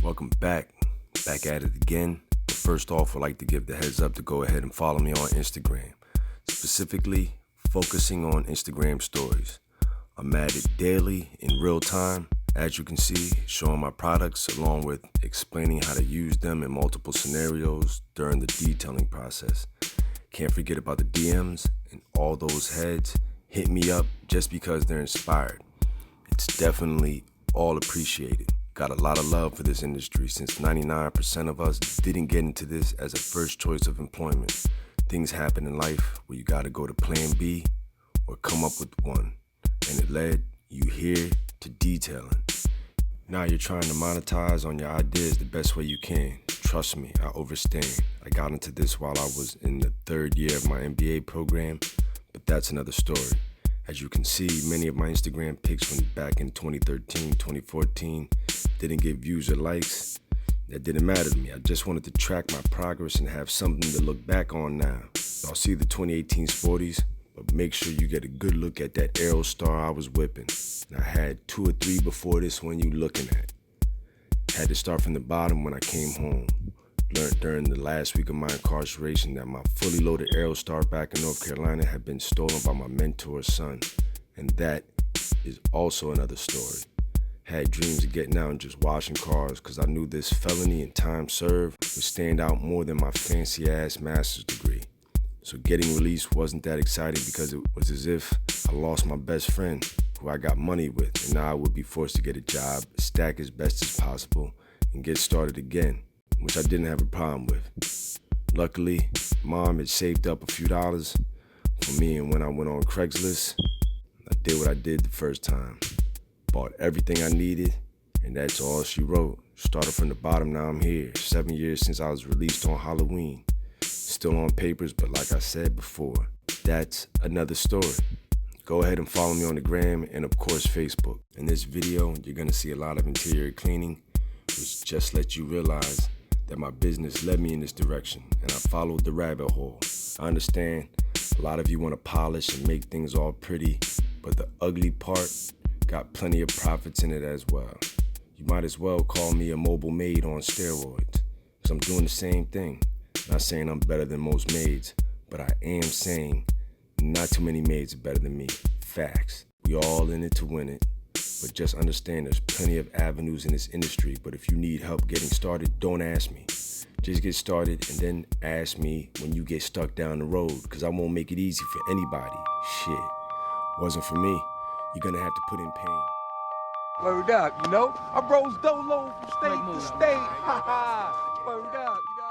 Welcome back at it again. But first off, I'd like to give the heads up to go ahead and follow me on Instagram, specifically focusing on Instagram stories. I'm at it daily in real time, as you can see, showing my products along with explaining how to use them in multiple scenarios during the detailing process. Can't forget about the DMs and all those heads hit me up just because they're inspired. It's definitely all appreciated. Got a lot of love for this industry since 99% of us didn't get into this as a first choice of employment. Things happen in life where you gotta go to plan B or come up with one. And it led you here to detailing. Now you're trying to monetize on your ideas the best way you can. Trust me, I overstand. I got into this while I was in the third year of my MBA program, but that's another story. As you can see, many of my Instagram pics from back in 2013, 2014 didn't get views or likes. That didn't matter to me. I just wanted to track my progress and have something to look back on now. Y'all see the 2018 Sporties, but make sure you get a good look at that Aerostar I was whipping. And I had 2 or 3 before this one you looking at. Had to start from the bottom when I came home. Learned during the last week of my incarceration that my fully loaded Aerostar back in North Carolina had been stolen by my mentor's son. And that is also another story. Had dreams of getting out and just washing cars because I knew this felony and time served would stand out more than my fancy ass master's degree. So getting released wasn't that exciting because it was as if I lost my best friend who I got money with, and now I would be forced to get a job, stack as best as possible, and get started again, which I didn't have a problem with. Luckily, Mom had saved up a few dollars for me, and when I went on Craigslist, I did what I did the first time. Bought everything I needed, and that's all she wrote. Started from the bottom, now I'm here. 7 years since I was released on Halloween. Still on papers, but like I said before, that's another story. Go ahead and follow me on the gram and of course Facebook. In this video, you're gonna see a lot of interior cleaning, which just lets you realize that my business led me in this direction and I followed the rabbit hole. I understand a lot of you wanna polish and make things all pretty, but the ugly part got plenty of profits in it as well. You might as well call me a mobile maid on steroids, because I'm doing the same thing. Not saying I'm better than most maids, but I am saying not too many maids are better than me. Facts. We all in it to win it, but just understand there's plenty of avenues in this industry, but if you need help getting started, don't ask me. Just get started and then ask me when you get stuck down the road, because I won't make it easy for anybody. Shit. Wasn't for me. You're gonna have to put in pain. Word up, you know? I rose dolo from state to state. Ha ha. Word up, you know?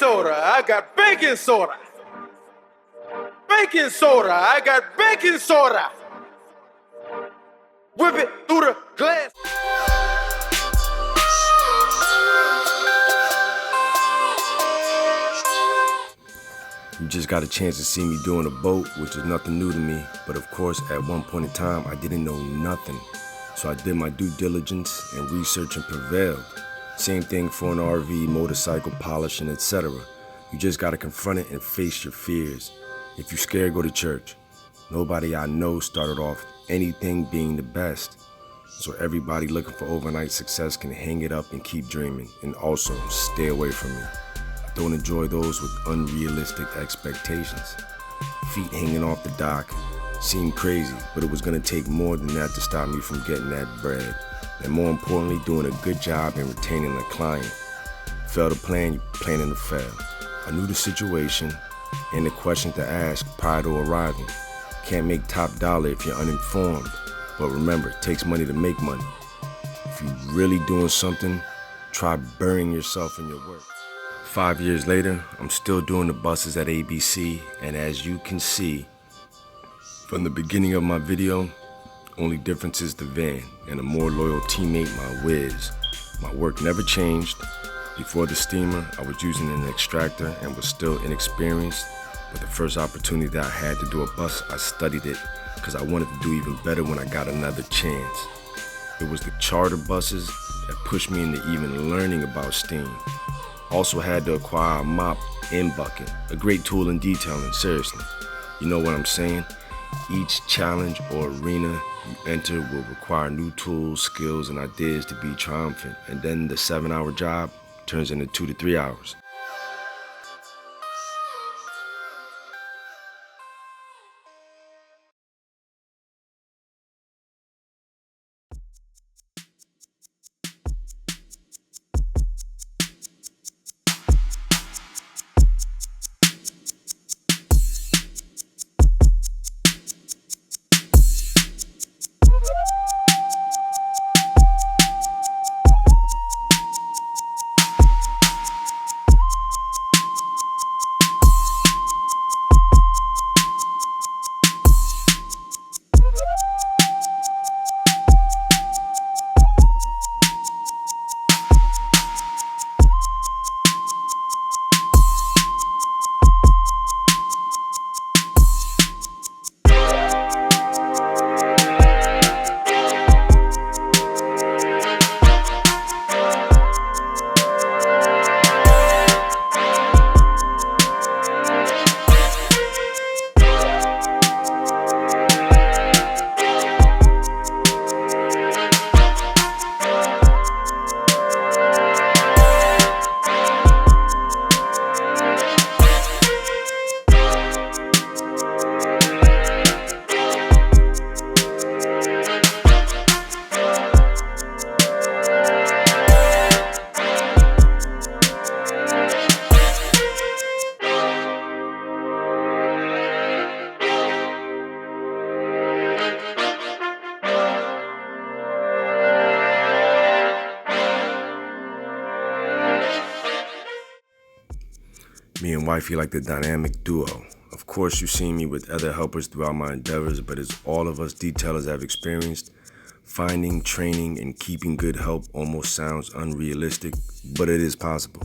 soda, I got baking soda. Baking soda, I got baking soda. Whip it through the glass. You just got a chance to see me doing a boat, which is nothing new to me. But of course, at one point in time, I didn't know nothing. So I did my due diligence and research and prevailed. Same thing for an RV, motorcycle, polishing, etc. You just gotta confront it and face your fears. If you're scared, go to church. Nobody I know started off anything being the best. So everybody looking for overnight success can hang it up and keep dreaming. And also, stay away from me. I don't enjoy those with unrealistic expectations. Feet hanging off the dock. Seemed crazy, but it was gonna take more than that to stop me from getting that bread. And more importantly, doing a good job in retaining the client. Fail to plan, you're planning to fail. I knew the situation and the question to ask prior to arriving. Can't make top dollar if you're uninformed. But remember, it takes money to make money. If you're really doing something, try burying yourself in your work. 5 years later, I'm still doing the buses at ABC, and as you can see, from the beginning of my video, only difference is the van and a more loyal teammate, my Wiz. My work never changed. Before the steamer, I was using an extractor and was still inexperienced, but the first opportunity that I had to do a bus, I studied it because I wanted to do even better when I got another chance. It was the charter buses that pushed me into even learning about steam. Also had to acquire a mop and bucket, a great tool in detailing, seriously. You know what I'm saying? Each challenge or arena you enter will require new tools, skills, and ideas to be triumphant. And then the 7-hour job turns into 2 to 3 hours. Me and wifey like the dynamic duo. Of course, you've seen me with other helpers throughout my endeavors, but as all of us detailers have experienced, finding, training, and keeping good help almost sounds unrealistic, but it is possible.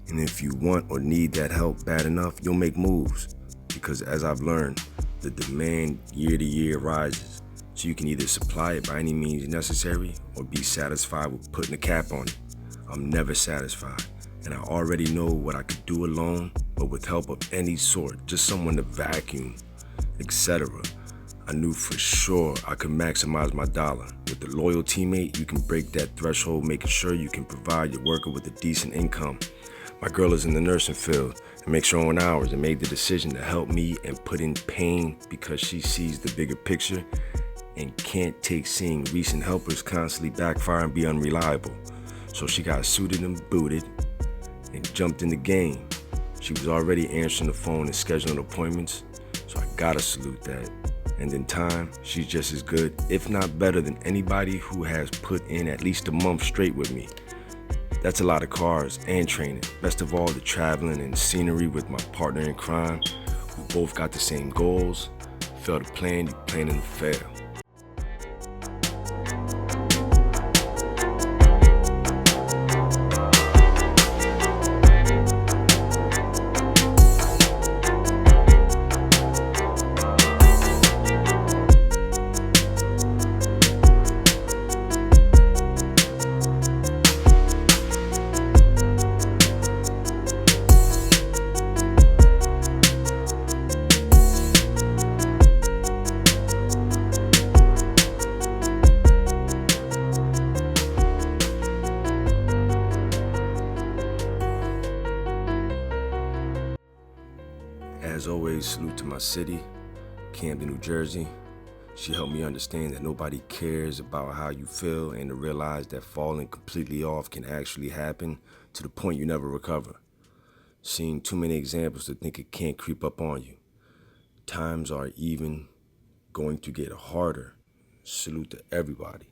And if you want or need that help bad enough, you'll make moves. Because as I've learned, the demand year to year rises. So you can either supply it by any means necessary or be satisfied with putting a cap on it. I'm never satisfied. And I already know what I could do alone, but with help of any sort, just someone to vacuum, etc. I knew for sure I could maximize my dollar. With the loyal teammate, you can break that threshold, making sure you can provide your worker with a decent income. My girl is in the nursing field and makes her own hours and made the decision to help me and put in pain because she sees the bigger picture and can't take seeing recent helpers constantly backfire and be unreliable. So she got suited and booted and jumped in the game. She was already answering the phone and scheduling appointments, so I gotta salute that. And in time, she's just as good, if not better than anybody who has put in at least a month straight with me. That's a lot of cars and training. Best of all, the traveling and scenery with my partner in crime. We both got the same goals. Fail to plan, you planning to fail. As always, salute to my city, Camden, New Jersey. She helped me understand that nobody cares about how you feel and to realize that falling completely off can actually happen to the point you never recover. Seen too many examples to think it can't creep up on you. Times are even going to get harder. Salute to everybody.